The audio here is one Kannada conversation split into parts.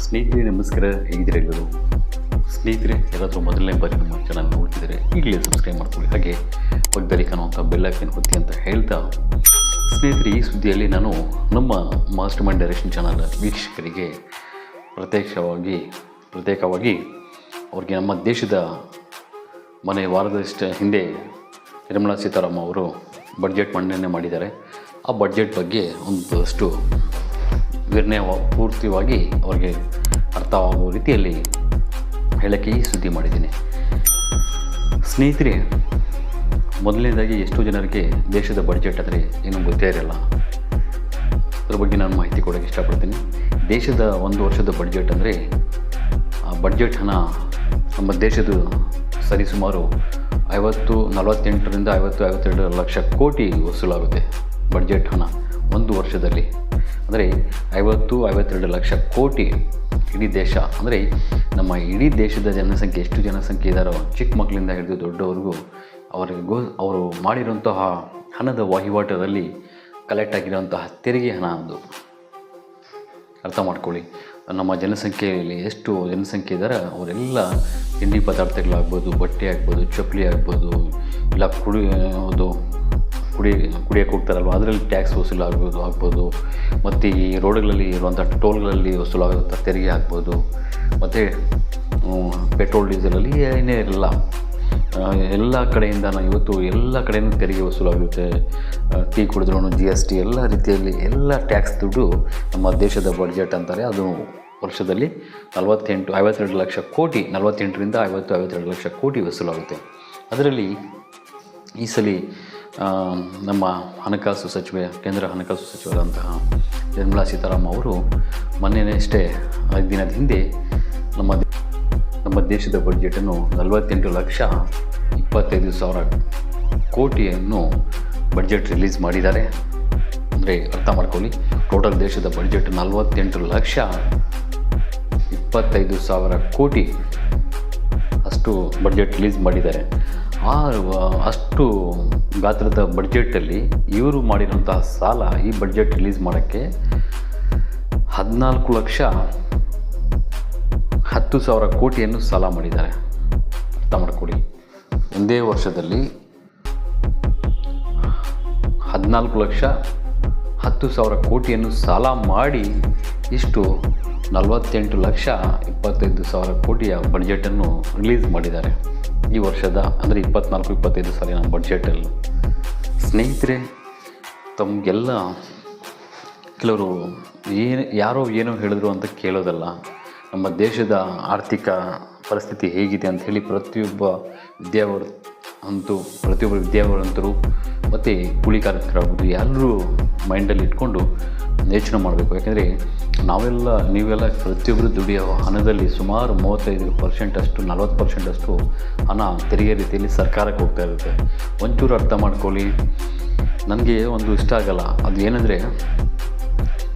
ಸ್ನೇಹಿತರೆ ನಮಸ್ಕಾರ, ಹೇಗಿದ್ದೀರಾ ಎಲ್ಲರೂ? ಸ್ನೇಹಿತರೆ, ಯಾರಾದರೂ ಮೊದಲನೇ ಬಾರಿ ನಮ್ಮ ಚಾನಲ್ ನೋಡ್ತಿದ್ದಾರೆ ಈಗಲೇ ಸಬ್ಸ್ಕ್ರೈಬ್ ಮಾಡ್ಕೊಳ್ಳಿ, ಹಾಗೆ ಪಕ್ಕದಲ್ಲಿ ಕಾಣುವಂಥ ಬೆಲ್ ಐಕಾನ್ ಒತ್ತಿ ಅಂತ ಹೇಳ್ತಾ, ಸ್ನೇಹಿತರೆ ಈ ಸುದ್ದಿಯಲ್ಲಿ ನಾನು ನಮ್ಮ ಮಾಸ್ಟರ್ ಮೈಂಡ್ ಡೈರೆಕ್ಷನ್ ಚಾನಲ್ ವೀಕ್ಷಕರಿಗೆ ಪ್ರತ್ಯೇಕವಾಗಿ ಅವ್ರಿಗೆ ನಮ್ಮ ದೇಶದ ವಾರದಷ್ಟು ಹಿಂದೆ ನಿರ್ಮಲಾ ಸೀತಾರಾಮನ್ ಅವರು ಬಡ್ಜೆಟ್ ಮಂಡನೆ ಮಾಡಿದ್ದಾರೆ. ಆ ಬಡ್ಜೆಟ್ ಬಗ್ಗೆ ಒಂದಷ್ಟು ಪೂರ್ತಿಯಾಗಿ ಅವ್ರಿಗೆ ಅರ್ಥವಾಗುವ ರೀತಿಯಲ್ಲಿ ಹೇಳೋಕ್ಕೆ ಈ ಸುದ್ದಿ ಮಾಡಿದ್ದೀನಿ. ಸ್ನೇಹಿತರೆ, ಮೊದಲನೇದಾಗಿ ಎಷ್ಟೋ ಜನರಿಗೆ ದೇಶದ ಬಡ್ಜೆಟ್ ಅಂದರೆ ಏನೂ ಗೊತ್ತೇ ಇರಲ್ಲ. ಅದ್ರ ಬಗ್ಗೆ ನಾನು ಮಾಹಿತಿ ಕೊಡೋಕ್ಕೆ ಇಷ್ಟಪಡ್ತೀನಿ. ದೇಶದ ಒಂದು ವರ್ಷದ ಬಡ್ಜೆಟ್ ಅಂದರೆ ಆ ಬಡ್ಜೆಟ್ ಹಣ ನಮ್ಮ ದೇಶದ ಸರಿಸುಮಾರು 48 ಲಕ್ಷ ಕೋಟಿ ವಸೂಲಾಗುತ್ತೆ. ಬಡ್ಜೆಟ್ ಹಣ ಒಂದು ವರ್ಷದಲ್ಲಿ ಅಂದರೆ 52 ಲಕ್ಷ ಕೋಟಿ. ಇಡೀ ದೇಶ ಅಂದರೆ ನಮ್ಮ ಇಡೀ ದೇಶದ ಜನಸಂಖ್ಯೆ ಎಷ್ಟು ಜನಸಂಖ್ಯೆ ಇದ್ದಾರೋ, ಚಿಕ್ಕ ಮಕ್ಕಳಿಂದ ಹಿಡಿದು ದೊಡ್ಡವರೆಗೂ ಅವರು ಮಾಡಿರುವಂತಹ ಹಣದ ವಹಿವಾಟದಲ್ಲಿ ಕಲೆಕ್ಟ್ ಆಗಿರುವಂತಹ ತೆರಿಗೆ ಹಣ ಅದು ಅರ್ಥ ಮಾಡ್ಕೊಳ್ಳಿ. ನಮ್ಮ ಜನಸಂಖ್ಯೆಯಲ್ಲಿ ಎಷ್ಟು ಜನಸಂಖ್ಯೆ ಇದ್ದಾರೆ ಅವರೆಲ್ಲ ತಿಂಡಿ ಪದಾರ್ಥಗಳಾಗ್ಬೋದು, ಬಟ್ಟೆ ಆಗ್ಬೋದು, ಚಪ್ಪಲಿ ಆಗ್ಬೋದು, ಇಲ್ಲ ಕುಡಿಯೋಕ್ಕೆ ಹೋಗ್ತಾರಲ್ವ ಅದರಲ್ಲಿ ಟ್ಯಾಕ್ಸ್ ಆಗ್ಬೋದು, ಮತ್ತು ಈ ರೋಡ್ಗಳಲ್ಲಿ ಇರುವಂಥ ಟೋಲ್ಗಳಲ್ಲಿ ವಸೂಲಾಗುವಂಥ ತೆರಿಗೆ ಆಗ್ಬೋದು, ಮತ್ತು ಪೆಟ್ರೋಲ್ ಡೀಸೆಲಲ್ಲಿ ಏನೇ ಇರಲ್ಲ, ಎಲ್ಲ ಕಡೆಯಿಂದ ಇವತ್ತು ಎಲ್ಲ ಕಡೆಯೂ ತೆರಿಗೆ ವಸೂಲಾಗುತ್ತೆ. ಟೀ ಕುಡಿದ್ರೂ GST ಎಲ್ಲ ರೀತಿಯಲ್ಲಿ ಎಲ್ಲ ಟ್ಯಾಕ್ಸ್ ದುಡ್ಡು ನಮ್ಮ ದೇಶದ ಬಡ್ಜೆಟ್ ಅಂತಾರೆ. ಅದು ವರ್ಷದಲ್ಲಿ 52 ಲಕ್ಷ ಕೋಟಿ, 48ರಿಂದ 52 ಲಕ್ಷ ಕೋಟಿ ವಸೂಲಾಗುತ್ತೆ. ಅದರಲ್ಲಿ ಈ ಸಲ ನಮ್ಮ ಹಣಕಾಸು ಸಚಿವೆ, ಕೇಂದ್ರ ಹಣಕಾಸು ಸಚಿವರಾದಂತಹ ನಿರ್ಮಲಾ ಸೀತಾರಾಮನ್ ಅವರು ಮೊನ್ನೆಯಷ್ಟೇ 5 ದಿನದ ಹಿಂದೆ ನಮ್ಮ ದೇಶದ ಬಡ್ಜೆಟನ್ನು 48,25,000 ಕೋಟಿಯನ್ನು ಬಡ್ಜೆಟ್ ರಿಲೀಸ್ ಮಾಡಿದ್ದಾರೆ. ಅಂದರೆ ಅರ್ಥ ಮಾಡ್ಕೊಳ್ಳಿ, ಟೋಟಲ್ ದೇಶದ ಬಡ್ಜೆಟ್ 48,25,000 ಕೋಟಿ ಅಷ್ಟು ಬಡ್ಜೆಟ್ ರಿಲೀಸ್ ಮಾಡಿದ್ದಾರೆ. ಅಷ್ಟು ಗಾತ್ರದ ಬಡ್ಜೆಟಲ್ಲಿ ಇವರು ಮಾಡಿರೋಂತಹ ಸಾಲ, ಈ ಬಡ್ಜೆಟ್ ರಿಲೀಸ್ ಮಾಡೋಕ್ಕೆ 14,10,000 ಕೋಟಿಯನ್ನು ಸಾಲ ಮಾಡಿದ್ದಾರೆ. ಅರ್ಥ ಮಾಡ್ಕೊಳ್ಳಿ, ಒಂದೇ ವರ್ಷದಲ್ಲಿ 14,10,000 ಕೋಟಿಯನ್ನು ಸಾಲ ಮಾಡಿ ಇಷ್ಟು 48,25,000 ಕೋಟಿಯ ಬಡ್ಜೆಟನ್ನು ರಿಲೀಸ್ ಮಾಡಿದ್ದಾರೆ ಈ ವರ್ಷದ, ಅಂದರೆ 24-25 ಸಾಲಿನ ಬಡ್ಜೆಟಲ್ಲಿ. ಸ್ನೇಹಿತರೆ, ತಮಗೆಲ್ಲ ಕೆಲವರು ಯಾರೋ ಏನೋ ಹೇಳಿದ್ರು ಅಂತ ಕೇಳೋದಲ್ಲ. ನಮ್ಮ ದೇಶದ ಆರ್ಥಿಕ ಪರಿಸ್ಥಿತಿ ಹೇಗಿದೆ ಅಂಥೇಳಿ ಪ್ರತಿಯೊಬ್ಬ ವಿದ್ಯಾವಂತರು ಮತ್ತು ಕೂಲಿ ಕಾರ್ಮಿಕರಾಗ್ಬೋದು ಎಲ್ಲರೂ ಮೈಂಡಲ್ಲಿ ಇಟ್ಕೊಂಡು ಯೋಚನೆ ಮಾಡಬೇಕು. ಯಾಕೆಂದರೆ ನೀವೆಲ್ಲ ಪ್ರತಿಯೊಬ್ಬರು ದುಡಿಯೋ ಹಣದಲ್ಲಿ ಸುಮಾರು 35% ಅಷ್ಟು 40% ಅಷ್ಟು ಹಣ ತೆರಿಗೆ ರೀತಿಯಲ್ಲಿ ಸರ್ಕಾರಕ್ಕೆ ಹೋಗ್ತಾ ಇರುತ್ತೆ. ಒಂಚೂರು ಅರ್ಥ ಮಾಡ್ಕೊಳ್ಳಿ. ನನಗೆ ಒಂದು ಇಷ್ಟ ಆಗಲ್ಲ, ಅದು ಏನಂದರೆ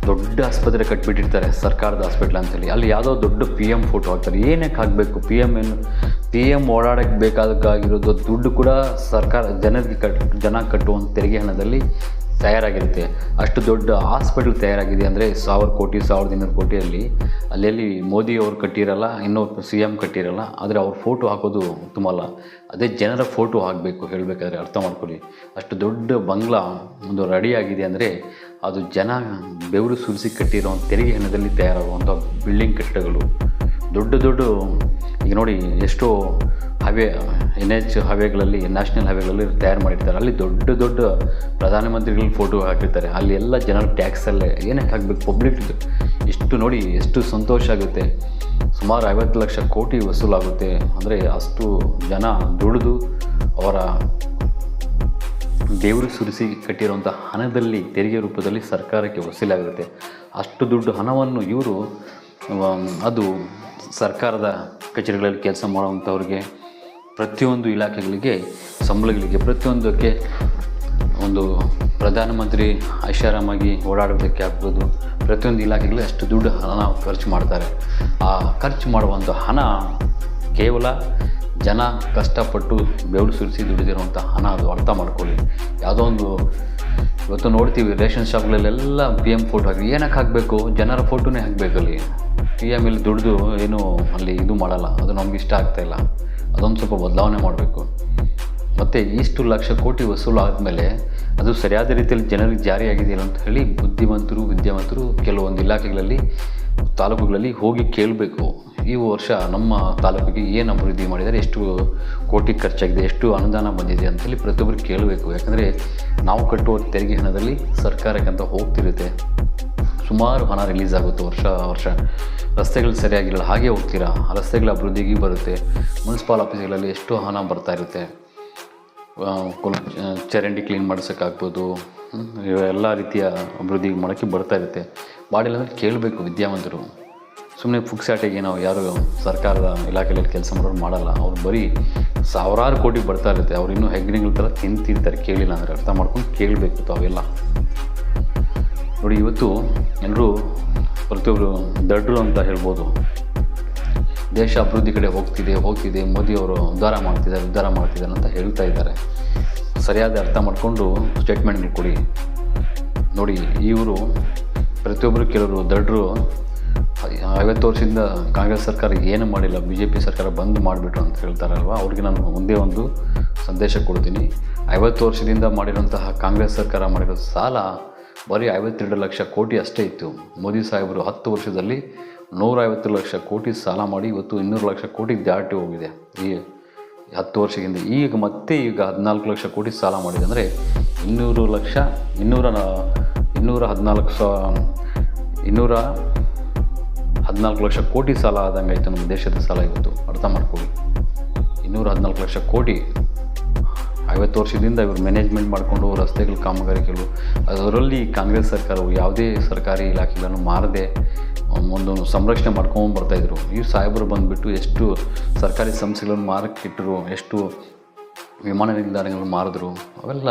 ದೊಡ್ಡ ಆಸ್ಪತ್ರೆ ಕಟ್ಬಿಟ್ಟಿರ್ತಾರೆ, ಸರ್ಕಾರದ ಹಾಸ್ಪಿಟ್ಲ್ ಅಂತೇಳಿ. ಅಲ್ಲಿ ಯಾವುದೋ ದೊಡ್ಡ PM ಫೋಟೋ ಹಾಕ್ತಾರೆ. ಏನಕ್ಕೆ ಹಾಕಬೇಕು? PM ಓಡಾಡೋಕ್ಕೆ ಬೇಕಾಗಿರೋದು ದುಡ್ಡು ಕೂಡ ಸರ್ಕಾರ ಜನ ಕಟ್ಟುವಂಥ ತೆರಿಗೆ ಹಣದಲ್ಲಿ ತಯಾರಾಗಿರುತ್ತೆ. ಅಷ್ಟು ದೊಡ್ಡ ಹಾಸ್ಪಿಟ್ಲ್ ತಯಾರಾಗಿದೆ ಅಂದರೆ 1,000 ಕೋಟಿ 1,200 ಕೋಟಿಯಲ್ಲಿ ಅಲ್ಲಿ ಮೋದಿಯವರು ಕಟ್ಟಿರಲ್ಲ, ಇನ್ನೂ CM ಕಟ್ಟಿರಲ್ಲ. ಆದರೆ ಅವ್ರ ಫೋಟೋ ಹಾಕೋದು ಉತ್ತಮ ಅಲ್ಲ. ಅದೇ ಜನರ ಫೋಟೋ ಹಾಕಬೇಕು. ಹೇಳಬೇಕಾದ್ರೆ ಅರ್ಥ ಮಾಡ್ಕೊಳ್ಳಿ, ಅಷ್ಟು ದೊಡ್ಡ ಬಂಗ್ಲಾ ಒಂದು ರೆಡಿಯಾಗಿದೆ ಅಂದರೆ ಅದು ಜನ ಬೆವರು ಸುರಿಸಿ ಕಟ್ಟಿರೋ ತೆರಿಗೆ ಹಣದಲ್ಲಿ ತಯಾರಾಗುವಂಥ ಬಿಲ್ಡಿಂಗ್ ಕಟ್ಟಡಗಳು ದೊಡ್ಡ ಈಗ ನೋಡಿ, ಎಷ್ಟೋ NH ಹೈವೇಗಳಲ್ಲಿ, ನ್ಯಾಷನಲ್ ಹೈವೇಗಳಲ್ಲಿ ತಯಾರು ಮಾಡಿರ್ತಾರೆ. ಅಲ್ಲಿ ದೊಡ್ಡ ಪ್ರಧಾನಮಂತ್ರಿಗಳ ಫೋಟೋ ಹಾಕಿರ್ತಾರೆ. ಅಲ್ಲಿ ಎಲ್ಲ ಜನರ ಟ್ಯಾಕ್ಸಲ್ಲೇ ಏನಕ್ಕೆ ಹಾಕಬೇಕು? ಪಬ್ಲಿಕ್ ಇಷ್ಟು ನೋಡಿ, ಎಷ್ಟು ಸಂತೋಷ ಆಗುತ್ತೆ. ಸುಮಾರು 50 ಲಕ್ಷ ಕೋಟಿ ವಸೂಲಾಗುತ್ತೆ. ಅಂದರೆ ಅಷ್ಟು ಜನ ದುಡಿದು ಅವರ ದೇವರು ಸುರಿಸಿ ಕಟ್ಟಿರುವಂಥ ಹಣದಲ್ಲಿ ತೆರಿಗೆ ರೂಪದಲ್ಲಿ ಸರ್ಕಾರಕ್ಕೆ ವಸೂಲಾಗುತ್ತೆ. ಅಷ್ಟು ದುಡ್ಡು ಹಣವನ್ನು ಇವರು ಅದು ಸರ್ಕಾರದ ಕಚೇರಿಗಳಲ್ಲಿ ಕೆಲಸ ಮಾಡುವಂಥವ್ರಿಗೆ, ಪ್ರತಿಯೊಂದು ಇಲಾಖೆಗಳಿಗೆ, ಸಂಬಳಗಳಿಗೆ, ಪ್ರತಿಯೊಂದಕ್ಕೆ ಒಂದು ಪ್ರಧಾನಮಂತ್ರಿ ಐಷಾರಾಮಾಗಿ ಓಡಾಡೋದಕ್ಕೆ ಆಗ್ಬೋದು, ಪ್ರತಿಯೊಂದು ಇಲಾಖೆಗಳಲ್ಲಿ ಅಷ್ಟು ದುಡ್ಡು ಹಣ ಖರ್ಚು ಮಾಡ್ತಾರೆ. ಆ ಖರ್ಚು ಮಾಡುವಂಥ ಹಣ ಕೇವಲ ಜನ ಕಷ್ಟಪಟ್ಟು ಬೆವರು ಸುರಿಸಿ ದುಡಿದಿರುವಂಥ ಹಣ. ಅದು ಅರ್ಥ ಮಾಡ್ಕೊಳ್ಳಿ. ಯಾವುದೋ ಒಂದು ಇವತ್ತು ನೋಡ್ತೀವಿ ರೇಷನ್ ಶಾಪ್ಗಳಲ್ಲೆಲ್ಲ PM ಫೋಟೋ ಹಾಕಿ, ಏನಕ್ಕೆ ಹಾಕಬೇಕು? ಜನರ ಫೋಟೋನೇ ಹಾಕಬೇಕಲ್ಲಿ. PM ಇಲ್ಲಿ ದುಡ್ದು ಏನು ಅಲ್ಲಿ ಇದು ಮಾಡಲ್ಲ. ಅದು ನಮ್ಗೆ ಇಷ್ಟ ಆಗ್ತಾಯಿಲ್ಲ. ಅದೊಂದು ಸ್ವಲ್ಪ ಬದಲಾವಣೆ ಮಾಡಬೇಕು. ಮತ್ತು ಇಷ್ಟು ಲಕ್ಷ ಕೋಟಿ ವಸೂಲು ಆದಮೇಲೆ ಅದು ಸರಿಯಾದ ರೀತಿಯಲ್ಲಿ ಜನರಿಗೆ ಜಾರಿಯಾಗಿದೆಯಲ್ಲ ಅಂತ ಹೇಳಿ ಬುದ್ಧಿವಂತರು, ವಿದ್ಯಾವಂತರು ಕೆಲವೊಂದು ಇಲಾಖೆಗಳಲ್ಲಿ, ತಾಲೂಕುಗಳಲ್ಲಿ ಹೋಗಿ ಕೇಳಬೇಕು. ಈ ವರ್ಷ ನಮ್ಮ ತಾಲೂಕಿಗೆ ಏನು ಅಭಿವೃದ್ಧಿ ಮಾಡಿದ್ದಾರೆ, ಎಷ್ಟು ಕೋಟಿ ಖರ್ಚಾಗಿದೆ, ಎಷ್ಟು ಅನುದಾನ ಬಂದಿದೆ ಅಂತೇಳಿ ಪ್ರತಿಯೊಬ್ಬರು ಕೇಳಬೇಕು. ಯಾಕಂದರೆ ನಾವು ಕಟ್ಟುವ ತೆರಿಗೆ ಹಣದಲ್ಲಿ ಸರ್ಕಾರಕ್ಕೆ ಅಂತ ಹೋಗ್ತಿರುತ್ತೆ. ಸುಮಾರು ಹಣ ರಿಲೀಸ್ ಆಗುತ್ತೆ ವರ್ಷ. ರಸ್ತೆಗಳು ಸರಿಯಾಗಿರಲ್ಲ, ಹಾಗೆ ಹೋಗ್ತೀರಾ, ಆ ರಸ್ತೆಗಳ ಅಭಿವೃದ್ಧಿಗೆ ಬರುತ್ತೆ. ಮುನ್ಸಿಪಾಲ್ ಆಫೀಸ್ಗಳಲ್ಲಿ ಎಷ್ಟು ಹಣ ಬರ್ತಾ ಇರುತ್ತೆ. ಚರಂಡಿ ಕ್ಲೀನ್ ಮಾಡಿಸೋಕ್ಕಾಗ್ಬೋದು, ಎಲ್ಲ ರೀತಿಯ ಅಭಿವೃದ್ಧಿ ಮಾಡೋಕ್ಕೆ ಬರ್ತಾ ಇರುತ್ತೆ. ಮಾಡಿಲ್ಲ ಅಂದರೆ ಕೇಳಬೇಕು ವಿದ್ಯಾವಂತರು. ಸುಮ್ಮನೆ ಪುಕ್ಸಾಟೆಗೆ ನಾವು ಯಾರು ಸರ್ಕಾರದ ಇಲಾಖೆಯಲ್ಲಿ ಕೆಲಸ ಮಾಡೋರು ಮಾಡಲ್ಲ. ಅವ್ರು ಬರೀ ಸಾವಿರಾರು ಕೋಟಿ ಬರ್ತಾ ಇರುತ್ತೆ. ಅವ್ರು ಇನ್ನೂ ಹೆಗ್ಗಣಿಗಳ ಥರ ತಿಂತಿರ್ತಾರೆ ಕೇಳಿಲ್ಲ ಅಂದರೆ. ಅರ್ಥ ಮಾಡ್ಕೊಂಡು ಕೇಳಬೇಕು ತಾವೆಲ್ಲ. ನೋಡಿ, ಇವತ್ತು ಎಲ್ಲರೂ ಪ್ರತಿಯೊಬ್ಬರು ದಡ್ರು ಅಂತ ಹೇಳ್ಬೋದು. ದೇಶ ಅಭಿವೃದ್ಧಿ ಕಡೆ ಹೋಗ್ತಿದೆ, ಮೋದಿಯವರು ಉದ್ಧಾರ ಮಾಡ್ತಿದ್ದಾರೆ ಅಂತ ಹೇಳ್ತಾ ಇದ್ದಾರೆ. ಸರಿಯಾದ ಅರ್ಥ ಮಾಡಿಕೊಂಡು ಸ್ಟೇಟ್ಮೆಂಟ್ಗಳು ಕೊಡಿ. ನೋಡಿ, ಇವರು ಪ್ರತಿಯೊಬ್ಬರು ಕೆಲವರು ದಡ್ರು 50 ವರ್ಷದಿಂದ ಕಾಂಗ್ರೆಸ್ ಸರ್ಕಾರ ಏನು ಮಾಡಿಲ್ಲ, BJP ಸರ್ಕಾರ ಬಂದ್ ಮಾಡಿಬಿಟ್ರು ಅಂತ ಹೇಳ್ತಾರಲ್ವ. ಅವ್ರಿಗೆ ನಾನು ಒಂದೇ ಒಂದು ಸಂದೇಶ ಕೊಡ್ತೀನಿ. 50 ವರ್ಷದಿಂದ ಮಾಡಿರೋಂತಹ ಕಾಂಗ್ರೆಸ್ ಸರ್ಕಾರ ಮಾಡಿರೋ ಸಾಲ ಬರೀ 52 ಲಕ್ಷ ಕೋಟಿ ಅಷ್ಟೇ ಇತ್ತು. ಮೋದಿ ಸಾಹೇಬರು 10 ವರ್ಷದಲ್ಲಿ 150 ಲಕ್ಷ ಕೋಟಿ ಸಾಲ ಮಾಡಿ ಇವತ್ತು 200 ಲಕ್ಷ ಕೋಟಿ ದಾಟಿ ಹೋಗಿದೆ ಈ 10 ವರ್ಷದಿಂದ. ಈಗ 14 ಲಕ್ಷ ಕೋಟಿ ಸಾಲ ಮಾಡಿದೆ ಅಂದರೆ 214 ಲಕ್ಷ ಕೋಟಿ ಸಾಲ ಆದಂಗೆ ಆಯಿತು ನಮ್ಮ ದೇಶದ ಸಾಲ ಇವತ್ತು. ಅರ್ಥ ಮಾಡ್ಕೊಳ್ಳಿ. 214 ಲಕ್ಷ ಕೋಟಿ 50 ವರ್ಷದಿಂದ ಇವರು ಮ್ಯಾನೇಜ್ಮೆಂಟ್ ಮಾಡಿಕೊಂಡು ರಸ್ತೆಗಳ ಕಾಮಗಾರಿಗಳು, ಅದರಲ್ಲಿ ಕಾಂಗ್ರೆಸ್ ಸರ್ಕಾರವು ಯಾವುದೇ ಸರ್ಕಾರಿ ಇಲಾಖೆಗಳನ್ನು ಮಾರದೆ ಒಂದು ಸಂರಕ್ಷಣೆ ಮಾಡ್ಕೊಂಡು ಬರ್ತಾಯಿದ್ರು. ಈ ಸಾಹೇಬರು ಬಂದುಬಿಟ್ಟು ಎಷ್ಟು ಸರ್ಕಾರಿ ಸಂಸ್ಥೆಗಳನ್ನು ಮಾರಕ್ಕಿಟ್ಟರು, ಎಷ್ಟು ವಿಮಾನ ನಿಲ್ದಾಣಗಳನ್ನು ಮಾರಿದ್ರು, ಅವೆಲ್ಲ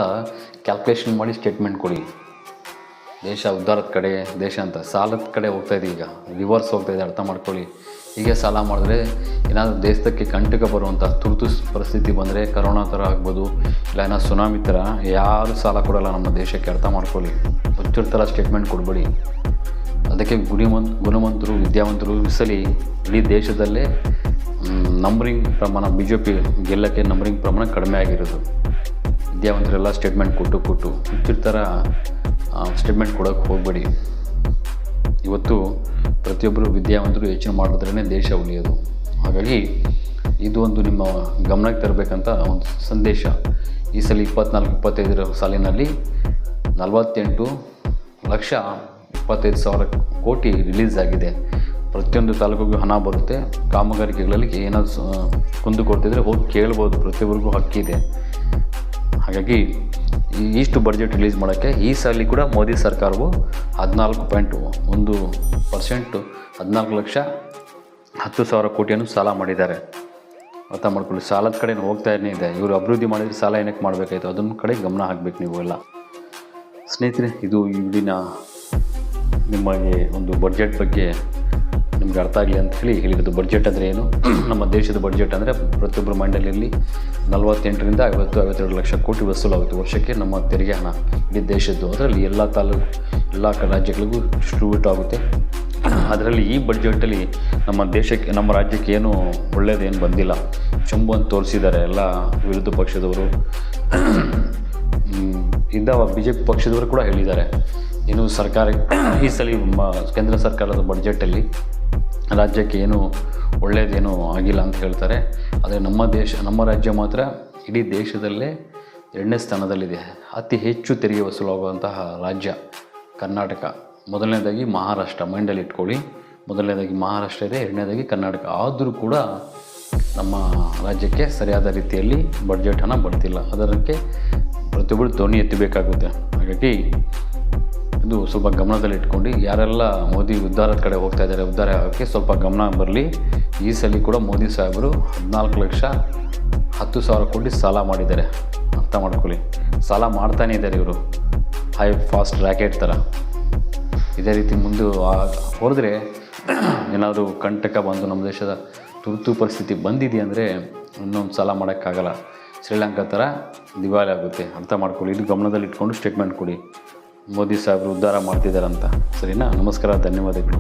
ಕ್ಯಾಲ್ಕುಲೇಷನ್ ಮಾಡಿ ಸ್ಟೇಟ್ಮೆಂಟ್ ಕೊಡಿ. ದೇಶ ಉದ್ಧಾರದ ಕಡೆ, ದೇಶ ಅಂತ ಸಾಲದ ಕಡೆ ಹೋಗ್ತಾಯಿದೆ. ಈಗ ರಿವರ್ಸ್ ಹೋಗ್ತಾಯಿದೆ. ಅರ್ಥ ಮಾಡ್ಕೊಳ್ಳಿ. ಹೀಗೆ ಸಾಲ ಮಾಡಿದ್ರೆ ಏನಾದರೂ ದೇಶಕ್ಕೆ ಕಂಟಕ ಬರುವಂಥ ತುರ್ತು ಪರಿಸ್ಥಿತಿ ಬಂದರೆ, ಕರೋನಾ ಥರ ಆಗ್ಬೋದು, ಇಲ್ಲ ಏನೋ ಸುನಾಮಿ ಥರ, ಯಾರು ಸಾಲ ಕೊಡೋಲ್ಲ ನಮ್ಮ ದೇಶಕ್ಕೆ. ಅರ್ಥ ಮಾಡ್ಕೊಳ್ಳಿ. ಹುಚ್ಚರ ಸ್ಟೇಟ್ಮೆಂಟ್ ಕೊಡಬೇಡಿ. ಅದಕ್ಕೆ ಗುಣವಂತರು, ವಿದ್ಯಾವಂತರು ಈ ಸಲ ಇಡೀ ದೇಶದಲ್ಲೇ ನಂಬರಿಂಗ್ ಪ್ರಮಾಣ BJP ಗೆಲ್ಲಕ್ಕೆ ನಂಬರಿಂಗ್ ಪ್ರಮಾಣ ಕಡಿಮೆ ಆಗಿರೋದು. ವಿದ್ಯಾವಂತರೆಲ್ಲ ಸ್ಟೇಟ್ಮೆಂಟ್ ಕೊಟ್ಟು ಹುಚ್ಚರ ಸ್ಟೇಟ್ಮೆಂಟ್ ಕೊಡೋಕ್ಕೆ ಹೋಗಬೇಡಿ. ಇವತ್ತು ಪ್ರತಿಯೊಬ್ಬರು ವಿದ್ಯಾವಂತರು ಯೋಚನೆ ಮಾಡಿದ್ರೇ ದೇಶ ಉಳಿಯೋದು. ಹಾಗಾಗಿ ಇದು ಒಂದು ನಿಮ್ಮ ಗಮನಕ್ಕೆ ತರಬೇಕಂತ ಒಂದು ಸಂದೇಶ. ಈ ಸಲ 24-25 ಸಾಲಿನಲ್ಲಿ 48,25,000 ಕೋಟಿ ರಿಲೀಸ್ ಆಗಿದೆ. ಪ್ರತಿಯೊಂದು ತಾಲೂಕಿಗೂ ಹಣ ಬರುತ್ತೆ. ಕಾಮಗಾರಿಕೆಗಳಲ್ಲಿ ಏನಾದರೂ ಕುಂದುಕೊಡ್ತಿದ್ರೆ ಹೋಗಿ ಕೇಳ್ಬೋದು. ಪ್ರತಿಯೊಬ್ಬರಿಗೂ ಹಕ್ಕಿದೆ. ಹಾಗಾಗಿ ಇಷ್ಟು ಬಡ್ಜೆಟ್ ರಿಲೀಸ್ ಮಾಡೋಕ್ಕೆ ಈ ಸಾಲಿ ಕೂಡ ಮೋದಿ ಸರ್ಕಾರವು 14.1% 14,10,000 ಕೋಟಿಯನ್ನು ಸಾಲ ಮಾಡಿದ್ದಾರೆ. ಅರ್ಥ ಮಾಡ್ಕೊಳ್ಳಿ. ಸಾಲದ ಕಡೆ ಹೋಗ್ತಾನೇ ಇದೆ. ಇವರು ಅಭಿವೃದ್ಧಿ ಮಾಡಿದರೆ ಸಾಲ ಏನಕ್ಕೆ ಮಾಡಬೇಕಾಯ್ತು, ಅದನ್ನ ಕಡೆ ಗಮನ ಹಾಕಬೇಕು ನೀವು ಎಲ್ಲ. ಸ್ನೇಹಿತರೆ, ಇದು ಈ ವಿಡಿಯೋನ ನಿಮಗೆ ಒಂದು ಬಡ್ಜೆಟ್ ಬಗ್ಗೆ ನಿಮ್ಗೆ ಅರ್ಥ ಆಗಲಿ ಅಂತ ಹೇಳಿರೋದು. ಬಡ್ಜೆಟ್ ಅಂದರೆ ಏನು, ನಮ್ಮ ದೇಶದ ಬಡ್ಜೆಟ್ ಅಂದರೆ ಪ್ರತಿಯೊಬ್ಬರ ಮೈಂಡಲ್ಲಿ 48ರಿಂದ 50-52 ಲಕ್ಷ ಕೋಟಿ ವಸೂಲಾಗುತ್ತೆ ವರ್ಷಕ್ಕೆ ನಮ್ಮ ತೆರಿಗೆ ಹಣ ಇಡೀ ದೇಶದ್ದು. ಅದರಲ್ಲಿ ಎಲ್ಲ ಎಲ್ಲ ರಾಜ್ಯಗಳಿಗೂ ಡಿಸ್ಟ್ರಿಬ್ಯೂಟ್ ಆಗುತ್ತೆ. ಅದರಲ್ಲಿ ಈ ಬಡ್ಜೆಟಲ್ಲಿ ನಮ್ಮ ದೇಶಕ್ಕೆ, ನಮ್ಮ ರಾಜ್ಯಕ್ಕೆ ಏನು ಒಳ್ಳೆಯದೇನು ಬಂದಿಲ್ಲ, ಚಂಬು ಅಂತ ತೋರಿಸಿದ್ದಾರೆ ಎಲ್ಲ ವಿರೋಧ ಪಕ್ಷದವರು. BJP ಪಕ್ಷದವರು ಕೂಡ ಹೇಳಿದ್ದಾರೆ, ಏನು ಸರ್ಕಾರ ಈ ಸಲ ಕೇಂದ್ರ ಸರ್ಕಾರದ ಬಡ್ಜೆಟಲ್ಲಿ ರಾಜ್ಯಕ್ಕೆ ಏನು ಒಳ್ಳೆಯದೇನೂ ಆಗಿಲ್ಲ ಅಂತ ಹೇಳ್ತಾರೆ. ಆದರೆ ನಮ್ಮ ರಾಜ್ಯ ಮಾತ್ರ ಇಡೀ ದೇಶದಲ್ಲೇ 2ನೇ ಸ್ಥಾನದಲ್ಲಿದೆ. ಅತಿ ಹೆಚ್ಚು ತೆರಿಗೆ ವಸೂಲಾಗುವಂತಹ ರಾಜ್ಯ ಕರ್ನಾಟಕ. ಮೊದಲನೇದಾಗಿ ಮಹಾರಾಷ್ಟ್ರ. ಮೈಂಡಲ್ಲಿ ಇಟ್ಕೊಳ್ಳಿ. ಮೊದಲನೇದಾಗಿ ಮಹಾರಾಷ್ಟ್ರ ಇದೆ, 2ನೇದಾಗಿ ಕರ್ನಾಟಕ. ಆದರೂ ಕೂಡ ನಮ್ಮ ರಾಜ್ಯಕ್ಕೆ ಸರಿಯಾದ ರೀತಿಯಲ್ಲಿ ಬಡ್ಜೆಟ್ ಹಣ ಬರ್ತಿಲ್ಲ. ಅದಕ್ಕೆ ಪ್ರತಿಯೊಬ್ಬರು ಧ್ವನಿ ಎತ್ತಬೇಕಾಗುತ್ತೆ. ಹಾಗಾಗಿ ಇದು ಸ್ವಲ್ಪ ಗಮನದಲ್ಲಿ ಇಟ್ಕೊಂಡು ಯಾರೆಲ್ಲ ಮೋದಿ ಉದ್ಧಾರದ ಕಡೆ ಹೋಗ್ತಾ ಇದ್ದಾರೆ, ಉದ್ಧಾರ ಆಗೋಕ್ಕೆ ಸ್ವಲ್ಪ ಗಮನ ಬರಲಿ. ಈ ಸಲ ಕೂಡ ಮೋದಿ ಸಾಹೇಬರು 14,10,000 ಕೋಟಿ ಸಾಲ ಮಾಡಿದ್ದಾರೆ, ಅರ್ಥ ಮಾಡ್ಕೊಳ್ಳಿ. ಸಾಲ ಮಾಡ್ತಾನೇ ಇದ್ದಾರೆ ಇವರು, ಹೈ ಫಾಸ್ಟ್ ರ್ಯಾಕೆಟ್ ಥರ. ಇದೇ ರೀತಿ ಮುಂದೆ ಹೋದರೆ ಏನಾದರೂ ಕಂಟಕ ಬಂದು ನಮ್ಮ ದೇಶದ ತುರ್ತು ಪರಿಸ್ಥಿತಿ ಬಂದಿದೆ ಅಂದರೆ ಇನ್ನೊಂದು ಸಾಲ ಮಾಡೋಕ್ಕಾಗಲ್ಲ. ಶ್ರೀಲಂಕಾ ಥರ ದಿವಾಳಿ ಆಗುತ್ತೆ, ಅರ್ಥ ಮಾಡ್ಕೊಳ್ಳಿ. ಇದು ಗಮನದಲ್ಲಿ ಇಟ್ಕೊಂಡು ಸ್ಟೇಟ್ಮೆಂಟ್ ಕೊಡಿ, ಮೋದಿ ಸಾಹೇಬರು ಉದ್ಧಾರ ಮಾಡ್ತಿದ್ದಾರಂತ. ಸರಿನಾ? ನಮಸ್ಕಾರ, ಧನ್ಯವಾದಗಳು.